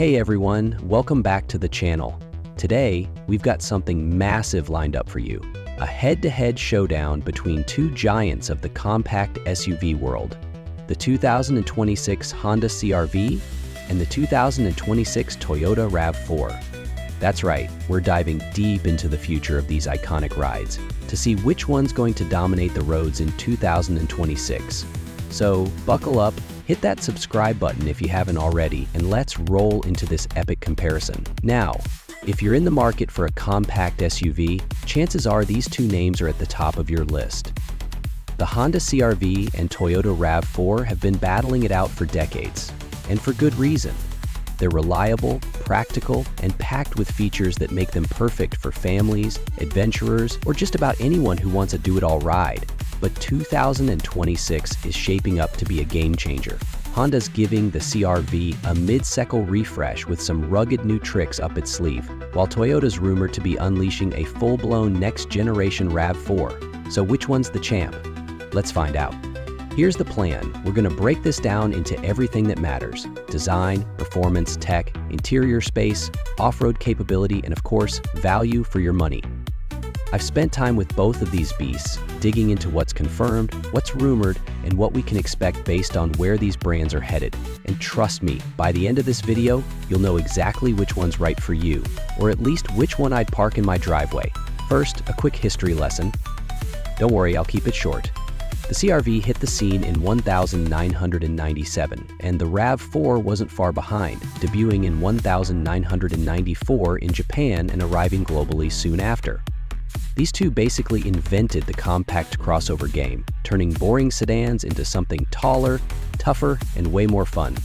Hey everyone, welcome back to the channel. Today, we've got something massive lined up for you. A head-to-head showdown between two giants of the compact SUV world. The 2026 Honda CR-V and the 2026 Toyota RAV4. That's right, we're diving deep into the future of these iconic rides to see which one's going to dominate the roads in 2026. So buckle up, hit that subscribe button if you haven't already, and let's roll into this epic comparison. Now, if you're in the market for a compact SUV, chances are these two names are at the top of your list. The Honda CR-V and Toyota RAV4 have been battling it out for decades, and for good reason. They're reliable, practical, and packed with features that make them perfect for families, adventurers, or just about anyone who wants a do-it-all ride. But 2026 is shaping up to be a game changer. Honda's giving the CR-V a mid-cycle refresh with some rugged new tricks up its sleeve, while Toyota's rumored to be unleashing a full-blown next-generation RAV4. So which one's the champ? Let's find out. Here's the plan. We're going to break this down into everything that matters: design, performance, tech, interior space, off-road capability, and of course, value for your money. I've spent time with both of these beasts, digging into what's confirmed, what's rumored, and what we can expect based on where these brands are headed. And trust me, by the end of this video, you'll know exactly which one's right for you, or at least which one I'd park in my driveway. First, a quick history lesson. Don't worry, I'll keep it short. The CR-V hit the scene in 1997, and the RAV4 wasn't far behind, debuting in 1994 in Japan and arriving globally soon after. These two basically invented the compact crossover game, turning boring sedans into something taller, tougher, and way more fun.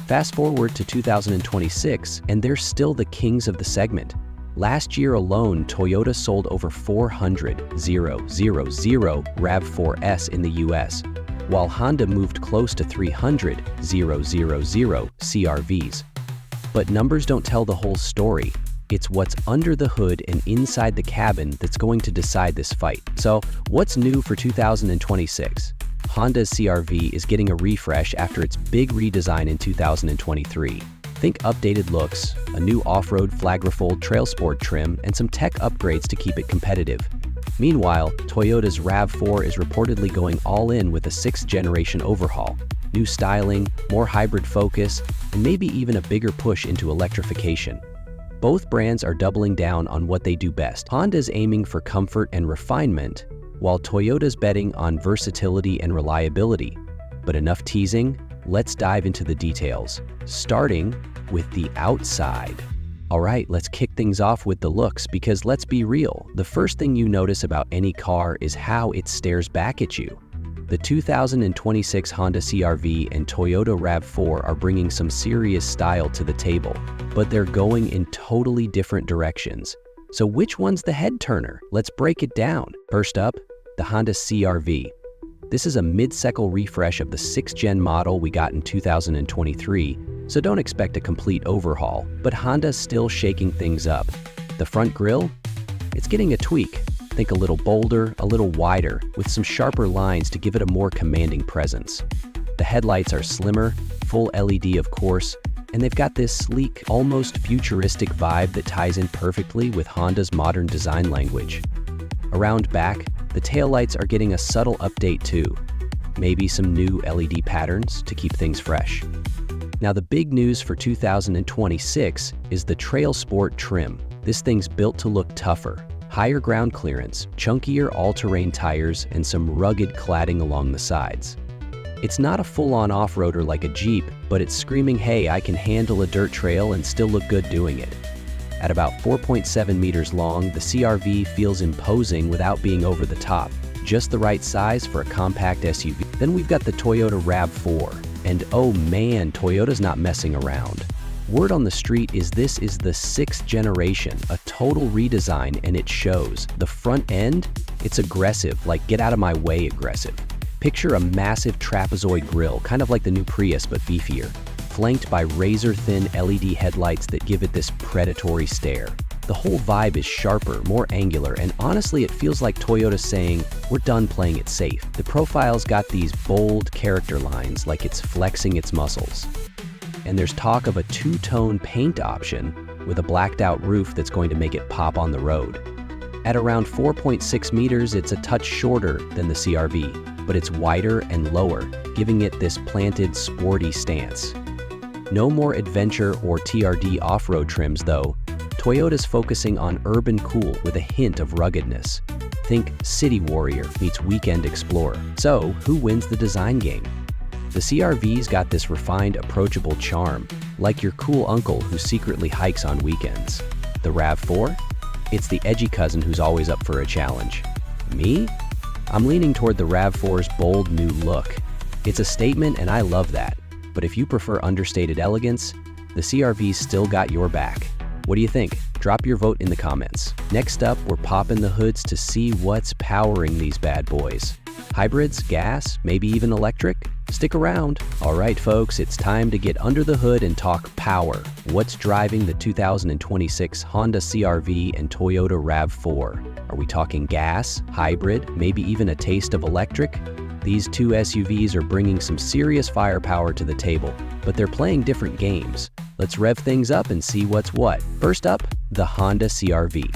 Fast forward to 2026, and they're still the kings of the segment. Last year alone, Toyota sold over 400,000 RAV4S in the US, while Honda moved close to 300,000 CR-Vs. But numbers don't tell the whole story. It's what's under the hood and inside the cabin that's going to decide this fight. So, what's new for 2026? Honda's CR-V is getting a refresh after its big redesign in 2023. Think updated looks, a new off-road flag-refold TrailSport trim, and some tech upgrades to keep it competitive. Meanwhile, Toyota's RAV4 is reportedly going all in with a 6th-generation overhaul, new styling, more hybrid focus, and maybe even a bigger push into electrification. Both brands are doubling down on what they do best. Honda's aiming for comfort and refinement, while Toyota's betting on versatility and reliability. But enough teasing, let's dive into the details, starting with the outside. All right, let's kick things off with the looks, because let's be real, the first thing you notice about any car is how it stares back at you. The 2026 Honda CR-V and Toyota RAV4 are bringing some serious style to the table, but they're going in totally different directions. So which one's the head turner? Let's break it down. First up, the Honda CR-V. This is a mid-cycle refresh of the 6th-gen model we got in 2023, so don't expect a complete overhaul, but Honda's still shaking things up. The front grille? It's getting a tweak. Think a little bolder, a little wider, with some sharper lines to give it a more commanding presence. The headlights are slimmer, full LED of course, and they've got this sleek, almost futuristic vibe that ties in perfectly with Honda's modern design language. Around back, the taillights are getting a subtle update too. Maybe some new LED patterns to keep things fresh. Now the big news for 2026 is the TrailSport trim. This thing's built to look tougher. Higher ground clearance, chunkier all-terrain tires, and some rugged cladding along the sides. It's not a full-on off-roader like a Jeep, but it's screaming, hey, I can handle a dirt trail and still look good doing it. At about 4.7 meters long, the CR-V feels imposing without being over the top, just the right size for a compact SUV. Then we've got the Toyota RAV4, and oh man, Toyota's not messing around. Word on the street is this is the 6th generation, a total redesign, and it shows. The front end, it's aggressive, like get out of my way aggressive. Picture a massive trapezoid grille, kind of like the new Prius but beefier, flanked by razor-thin LED headlights that give it this predatory stare. The whole vibe is sharper, more angular, and honestly it feels like Toyota's saying, we're done playing it safe. The profile's got these bold character lines like it's flexing its muscles. And there's talk of a two-tone paint option with a blacked-out roof that's going to make it pop on the road. At around 4.6 meters, it's a touch shorter than the CR-V, but it's wider and lower, giving it this planted, sporty stance. No more adventure or TRD off-road trims, though. Toyota's focusing on urban cool with a hint of ruggedness. Think City Warrior meets Weekend Explorer. So, who wins the design game? The CR-V's got this refined, approachable charm, like your cool uncle who secretly hikes on weekends. The RAV4? It's the edgy cousin who's always up for a challenge. Me? I'm leaning toward the RAV4's bold new look. It's a statement and I love that. But if you prefer understated elegance, the CR-V's still got your back. What do you think? Drop your vote in the comments. Next up, we're popping the hoods to see what's powering these bad boys. Hybrids, gas, maybe even electric? Stick around. All right, folks, it's time to get under the hood and talk power. What's driving the 2026 Honda CR-V and Toyota RAV4? Are we talking gas, hybrid, maybe even a taste of electric? These two SUVs are bringing some serious firepower to the table, but they're playing different games. Let's rev things up and see what's what. First up, the Honda CR-V.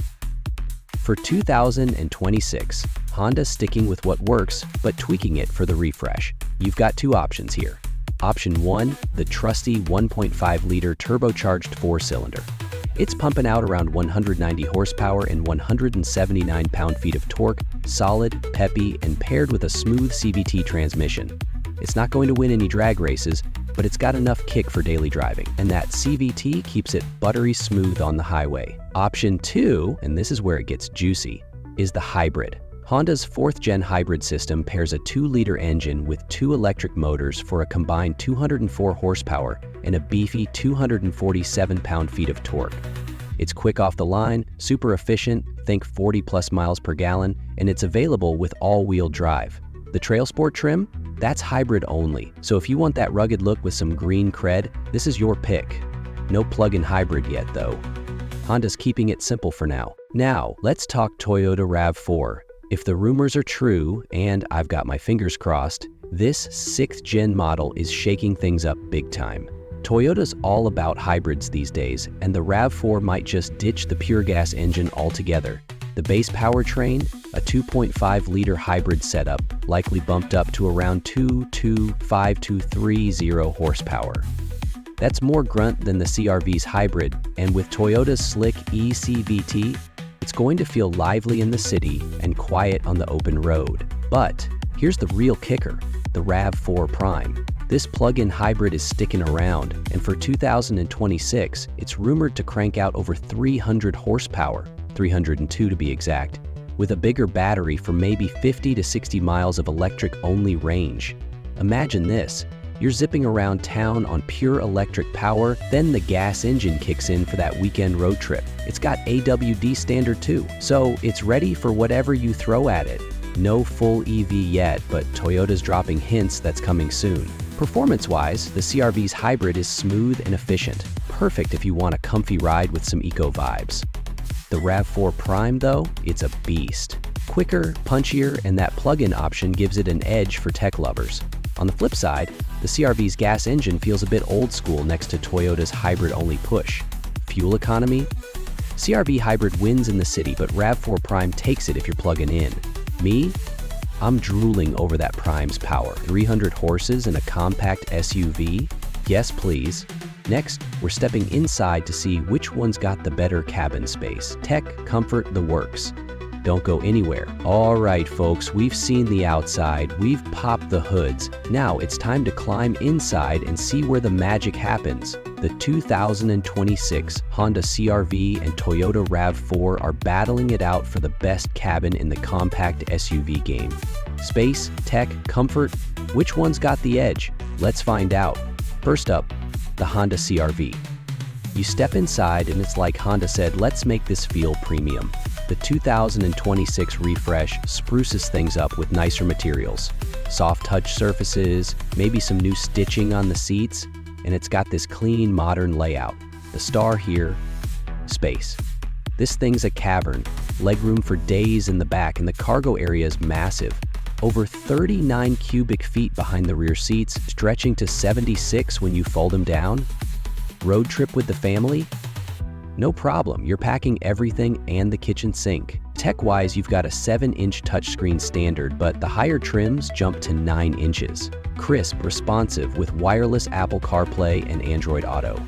For 2026, Honda's sticking with what works, but tweaking it for the refresh. You've got two options here. Option 1, the trusty 1.5-liter turbocharged four-cylinder. It's pumping out around 190 horsepower and 179 pound-feet of torque, solid, peppy, and paired with a smooth CVT transmission. It's not going to win any drag races, but it's got enough kick for daily driving, and that CVT keeps it buttery smooth on the highway. Option 2, and this is where it gets juicy, is the hybrid. Honda's 4th-gen hybrid system pairs a 2-liter engine with 2 electric motors for a combined 204 horsepower and a beefy 247 pound-feet of torque. It's quick off the line, super efficient, think 40+ miles per gallon, and it's available with all-wheel drive. The TrailSport trim? That's hybrid only, so if you want that rugged look with some green cred, this is your pick. No plug-in hybrid yet, though. Honda's keeping it simple for now. Now, let's talk Toyota RAV4. If the rumors are true, and I've got my fingers crossed, this 6th-gen model is shaking things up big time. Toyota's all about hybrids these days, and the RAV4 might just ditch the pure gas engine altogether. The base powertrain, a 2.5-liter hybrid setup, likely bumped up to around 225-230 horsepower. That's more grunt than the CR-V's hybrid, and with Toyota's slick eCVT, it's going to feel lively in the city and quiet on the open road. But here's the real kicker, the RAV4 Prime. This plug-in hybrid is sticking around, and for 2026, it's rumored to crank out over 300 horsepower, 302 to be exact, with a bigger battery for maybe 50 to 60 miles of electric-only range. Imagine this. You're zipping around town on pure electric power, then the gas engine kicks in for that weekend road trip. It's got AWD standard too, so it's ready for whatever you throw at it. No full EV yet, but Toyota's dropping hints that's coming soon. Performance-wise, the CR-V's hybrid is smooth and efficient, perfect if you want a comfy ride with some eco vibes. The RAV4 Prime, though, it's a beast. Quicker, punchier, and that plug-in option gives it an edge for tech lovers. On the flip side, the CR-V's gas engine feels a bit old school next to Toyota's hybrid-only push. Fuel economy? CR-V hybrid wins in the city, but RAV4 Prime takes it if you're plugging in. Me? I'm drooling over that Prime's power. 300 horses and a compact SUV? Yes, please. Next, we're stepping inside to see which one's got the better cabin space. Tech, comfort, the works. Don't go anywhere. All right, folks, we've seen the outside, we've popped the hoods. Now it's time to climb inside and see where the magic happens. The 2026 Honda CR-V and Toyota RAV4 are battling it out for the best cabin in the compact SUV game. Space, tech, comfort, which one's got the edge? Let's find out. First up, the Honda CR-V. You step inside and it's like Honda said, let's make this feel premium. The 2026 refresh spruces things up with nicer materials. Soft touch surfaces, maybe some new stitching on the seats, and it's got this clean, modern layout. The star here, space. This thing's a cavern, legroom for days in the back, and the cargo area is massive. Over 39 cubic feet behind the rear seats, stretching to 76 when you fold them down. Road trip with the family? No problem, you're packing everything and the kitchen sink. Tech-wise, you've got a 7-inch touchscreen standard, but the higher trims jump to 9 inches. Crisp, responsive, with wireless Apple CarPlay and Android Auto.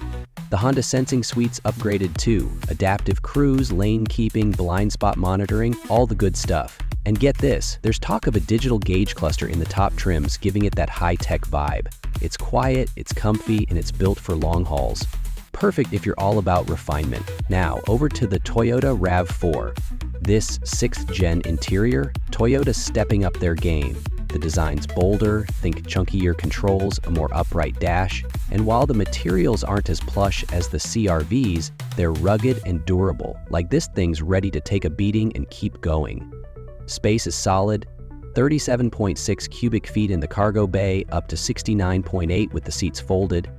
The Honda Sensing Suite's upgraded too. Adaptive cruise, lane keeping, blind spot monitoring, all the good stuff. And get this, there's talk of a digital gauge cluster in the top trims, giving it that high-tech vibe. It's quiet, it's comfy, and it's built for long hauls. Perfect if you're all about refinement. Now, over to the Toyota RAV4. This 6th-gen interior, Toyota's stepping up their game. The design's bolder, think chunkier controls, a more upright dash, and while the materials aren't as plush as the CR-Vs, they're rugged and durable, like this thing's ready to take a beating and keep going. Space is solid, 37.6 cubic feet in the cargo bay, up to 69.8 with the seats folded.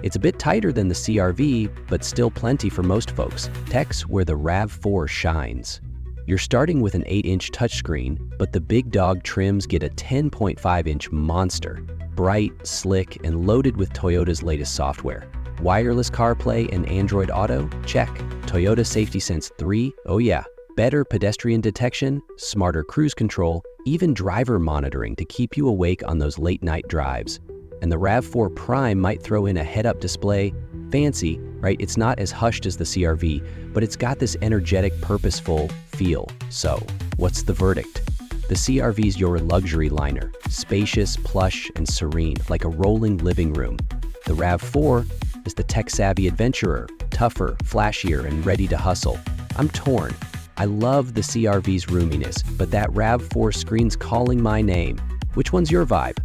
It's a bit tighter than the CR-V, but still plenty for most folks. Tech's where the RAV4 shines. You're starting with an 8-inch touchscreen, but the big dog trims get a 10.5-inch monster. Bright, slick, and loaded with Toyota's latest software. Wireless CarPlay and Android Auto? Check. Toyota Safety Sense 3? Oh yeah. Better pedestrian detection, smarter cruise control, even driver monitoring to keep you awake on those late-night drives. And the RAV4 Prime might throw in a head-up display. Fancy, right? It's not as hushed as the CR-V, but it's got this energetic, purposeful feel. So, what's the verdict? The CR-V's your luxury liner, spacious, plush, and serene, like a rolling living room. The RAV4 is the tech-savvy adventurer, tougher, flashier, and ready to hustle. I'm torn. I love the CR-V's roominess, but that RAV4 screen's calling my name. Which one's your vibe?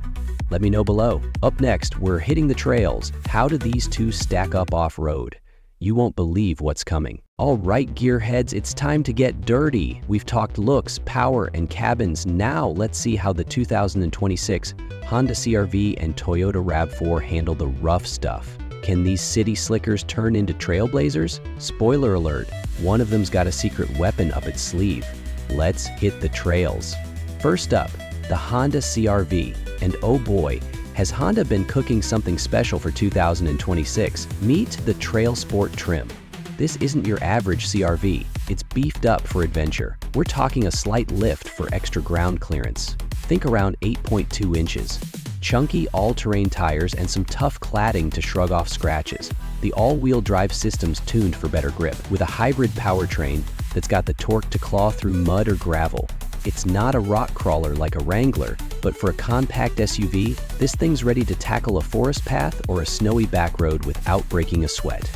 Let me know below. Up next, we're hitting the trails. How do these two stack up off-road? You won't believe what's coming. All right, gearheads, it's time to get dirty. We've talked looks, power, and cabins. Now let's see how the 2026 Honda CR-V and Toyota RAV4 handle the rough stuff. Can these city slickers turn into trailblazers? Spoiler alert, one of them's got a secret weapon up its sleeve. Let's hit the trails. First up, the Honda CR-V. And oh boy, has Honda been cooking something special for 2026. Meet the TrailSport trim. This isn't your average CR-V. It's beefed up for adventure. We're talking a slight lift for extra ground clearance. Think around 8.2 inches. Chunky all-terrain tires and some tough cladding to shrug off scratches. The all-wheel drive system's tuned for better grip, with a hybrid powertrain that's got the torque to claw through mud or gravel. It's not a rock crawler like a Wrangler, but for a compact SUV, this thing's ready to tackle a forest path or a snowy back road without breaking a sweat.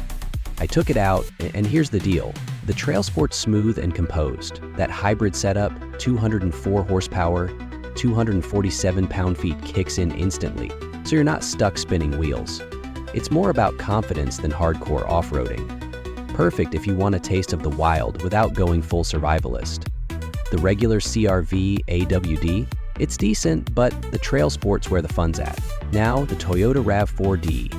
I took it out, and here's the deal. The TrailSport's smooth and composed. That hybrid setup, 204 horsepower, 247 pound-feet kicks in instantly, so you're not stuck spinning wheels. It's more about confidence than hardcore off-roading. Perfect if you want a taste of the wild without going full survivalist. The regular CR-V AWD, it's decent, but the TrailSport's where the fun's at. Now, the Toyota RAV4D.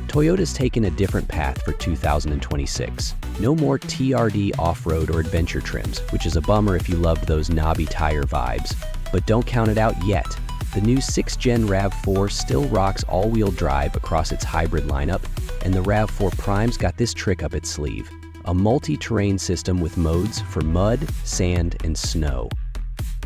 Toyota's taken a different path for 2026. No more TRD off-road or adventure trims, which is a bummer if you loved those knobby tire vibes. But don't count it out yet. The new 6th-gen RAV4 still rocks all-wheel drive across its hybrid lineup, and the RAV4 Prime's got this trick up its sleeve. A multi-terrain system with modes for mud, sand, and snow.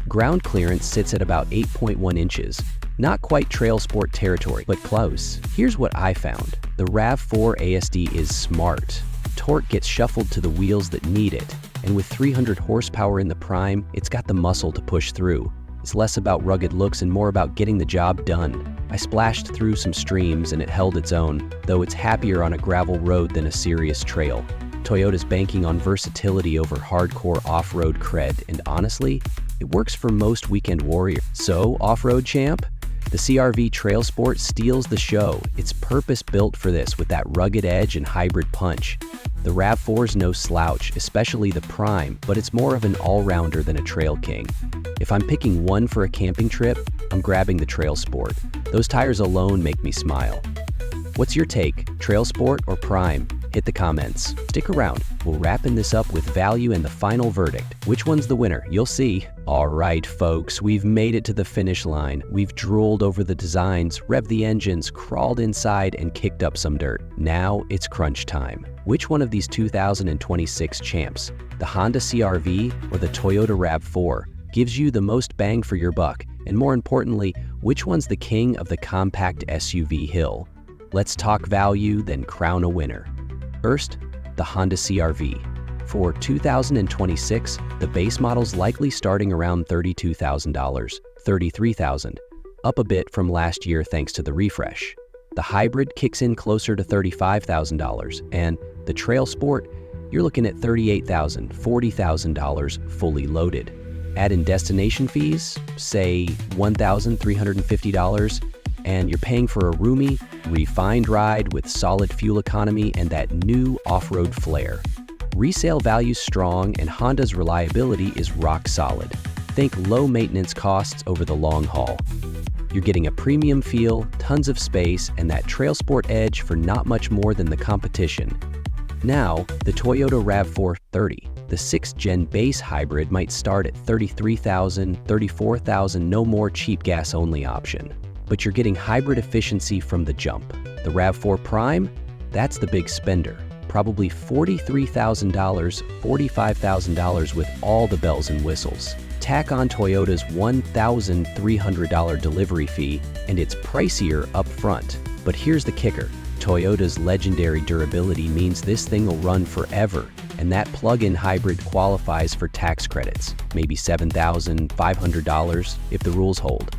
Ground clearance sits at about 8.1 inches. Not quite TrailSport territory, but close. Here's what I found. The RAV4 ASD is smart. Torque gets shuffled to the wheels that need it, and with 300 horsepower in the Prime, it's got the muscle to push through. It's less about rugged looks and more about getting the job done. I splashed through some streams and it held its own, though it's happier on a gravel road than a serious trail. Toyota's banking on versatility over hardcore off-road cred, and honestly, it works for most weekend warriors. So, off-road champ? The CR-V TrailSport steals the show. It's purpose-built for this with that rugged edge and hybrid punch. The RAV4's no slouch, especially the Prime, but it's more of an all-rounder than a trail king. If I'm picking one for a camping trip, I'm grabbing the TrailSport. Those tires alone make me smile. What's your take, TrailSport or Prime? Hit the comments. Stick around. We're wrapping this up with value and the final verdict. Which one's the winner? You'll see. All right, folks, we've made it to the finish line. We've drooled over the designs, revved the engines, crawled inside, and kicked up some dirt. Now it's crunch time. Which one of these 2026 champs, the Honda CR-V or the Toyota RAV4, gives you the most bang for your buck? And more importantly, which one's the king of the compact SUV hill? Let's talk value, then crown a winner. First, the Honda CR-V. For 2026, the base model's likely starting around $32,000, $33,000, up a bit from last year thanks to the refresh. The hybrid kicks in closer to $35,000, and the TrailSport, you're looking at $38,000, $40,000 fully loaded. Add in destination fees, say $1,350, and you're paying for a roomy, refined ride with solid fuel economy and that new off-road flair. Resale value's strong and Honda's reliability is rock solid. Think low maintenance costs over the long haul. You're getting a premium feel, tons of space, and that TrailSport edge for not much more than the competition. Now, the Toyota RAV4 30. The 6th-gen base hybrid might start at $33,000, $34,000, no more cheap gas-only option. But you're getting hybrid efficiency from the jump. The RAV4 Prime, that's the big spender. Probably $43,000, $45,000 with all the bells and whistles. Tack on Toyota's $1,300 delivery fee, and it's pricier up front. But here's the kicker. Toyota's legendary durability means this thing will run forever, and that plug-in hybrid qualifies for tax credits, maybe $7,500 if the rules hold.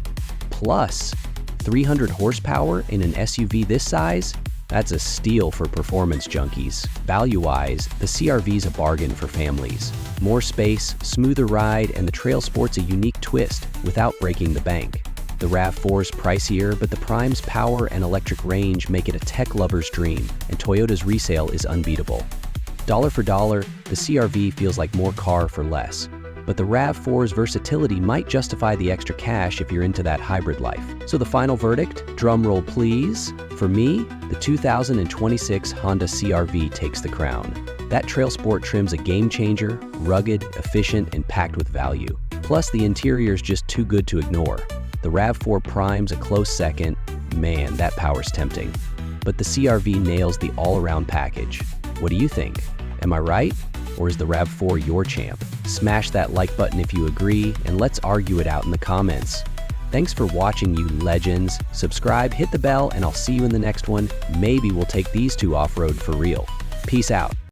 Plus, 300 horsepower in an SUV this size? That's a steal for performance junkies. Value-wise, the CR-V's a bargain for families. More space, smoother ride, and the TrailSport's a unique twist without breaking the bank. The RAV4's pricier, but the Prime's power and electric range make it a tech lover's dream, and Toyota's resale is unbeatable. Dollar for dollar, the CR-V feels like more car for less. But the RAV4's versatility might justify the extra cash if you're into that hybrid life. So the final verdict, drum roll please. For me, the 2026 Honda CR-V takes the crown. That TrailSport trim's a game changer, rugged, efficient, and packed with value. Plus the interior's just too good to ignore. The RAV4 Prime's a close second. Man, that power's tempting. But the CR-V nails the all-around package. What do you think? Am I right? Or is the RAV4 your champ? Smash that like button if you agree, and let's argue it out in the comments. Thanks for watching, you legends. Subscribe, hit the bell, and I'll see you in the next one. Maybe we'll take these two off-road for real. Peace out.